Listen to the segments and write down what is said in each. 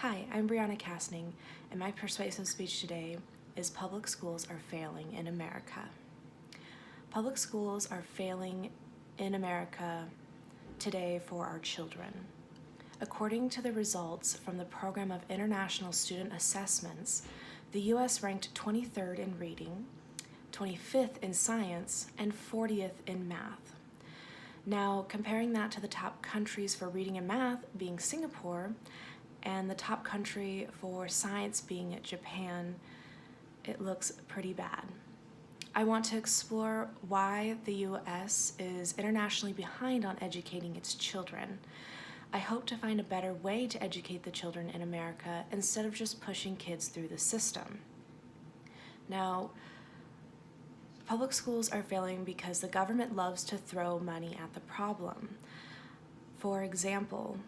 Hi, I'm Brianna Kastning, and my persuasive speech today is Public Schools Are Failing in America. Public schools are failing in America today for our children. According to the results from the Program of International Student Assessments, the U.S. ranked 23rd in reading, 25th in science, and 40th in math. Now, comparing that to the top countries for reading and math being Singapore, and the top country for science being Japan, it looks pretty bad. I want to explore why the U.S. is internationally behind on educating its children. I hope to find a better way to educate the children in America instead of just pushing kids through the system. Now, public schools are failing because the government loves to throw money at the problem. For example,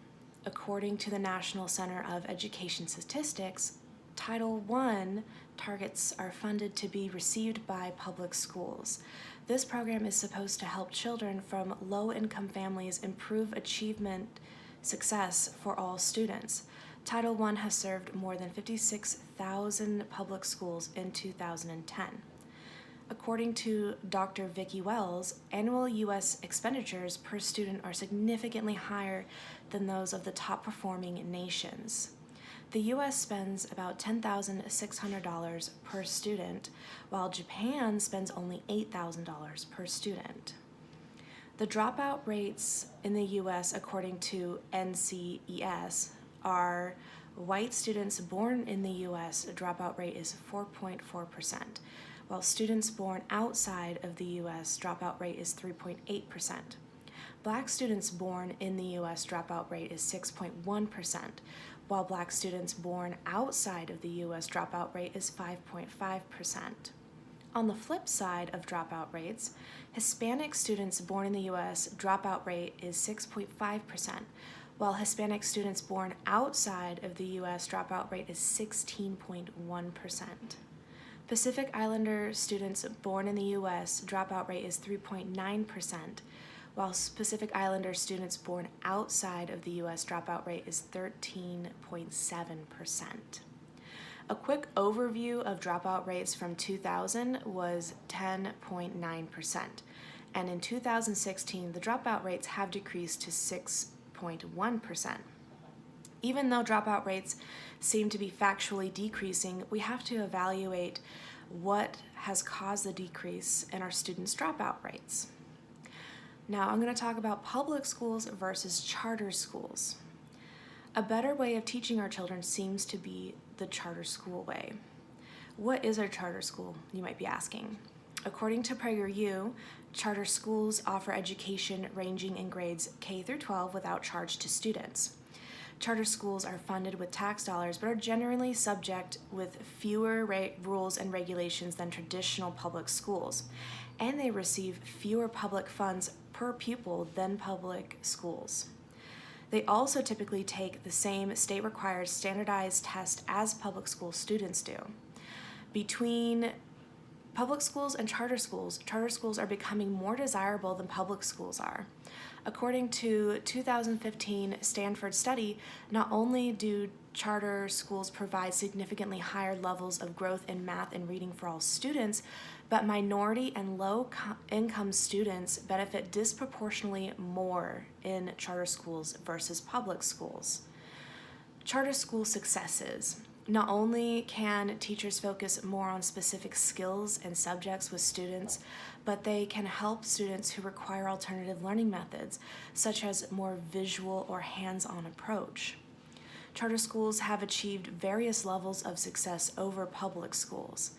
according to the National Center of Education Statistics, Title I targets are funded to be received by public schools. This program is supposed to help children from low-income families improve achievement success for all students. Title I has served more than 56,000 public schools in 2010. According to Dr. Vicki Wells, annual U.S. expenditures per student are significantly higher than those of the top performing nations. The U.S. spends about $10,600 per student, while Japan spends only $8,000 per student. The dropout rates in the U.S., according to NCES, are white students born in the U.S., dropout rate is 4.4%. While students born outside of the U.S. dropout rate is 3.8%. Black students born in the U.S. dropout rate is 6.1%, while Black students born outside of the U.S. dropout rate is 5.5%. On the flip side of dropout rates, Hispanic students born in the U.S. dropout rate is 6.5%, while Hispanic students born outside of the U.S. dropout rate is 16.1%. Pacific Islander students born in the U.S. dropout rate is 3.9%, while Pacific Islander students born outside of the U.S. dropout rate is 13.7%. A quick overview of dropout rates from 2000 was 10.9%, and in 2016 the dropout rates have decreased to 6.1%. Even though dropout rates seem to be factually decreasing, we have to evaluate what has caused the decrease in our students' dropout rates. Now I'm going to talk about public schools versus charter schools. A better way of teaching our children seems to be the charter school way. What is a charter school, you might be asking? According to PragerU, charter schools offer education ranging in grades K through 12 without charge to students. Charter schools are funded with tax dollars but are generally subject with fewer rules and regulations than traditional public schools, and they receive fewer public funds per pupil than public schools. They also typically take the same state-required standardized test as public school students do. Between public schools and charter schools are becoming more desirable than public schools are. According to a 2015 Stanford study, not only do charter schools provide significantly higher levels of growth in math and reading for all students, but minority and low-income students benefit disproportionately more in charter schools versus public schools. Charter school successes. Not only can teachers focus more on specific skills and subjects with students, but they can help students who require alternative learning methods, such as more visual or hands-on approach. Charter schools have achieved various levels of success over public schools.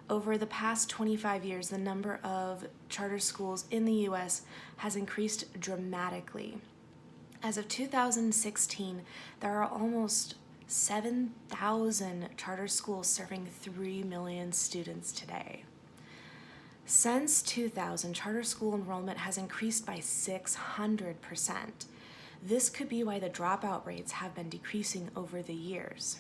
Over the past 25 years, the number of charter schools in the U.S. has increased dramatically. As of 2016, there are almost 7,000 charter schools serving 3 million students today. Since 2000, charter school enrollment has increased by 600%. This could be why the dropout rates have been decreasing over the years.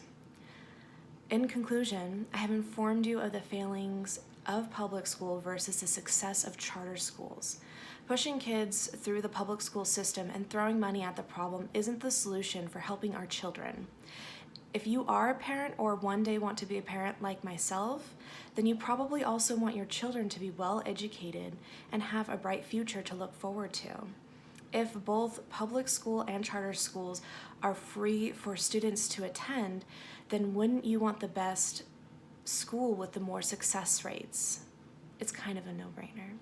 In conclusion, I have informed you of the failings of public school versus the success of charter schools. Pushing kids through the public school system and throwing money at the problem isn't the solution for helping our children. If you are a parent or one day want to be a parent like myself, then you probably also want your children to be well educated and have a bright future to look forward to. If both public school and charter schools are free for students to attend, then wouldn't you want the best school with the more success rates? It's kind of a no-brainer.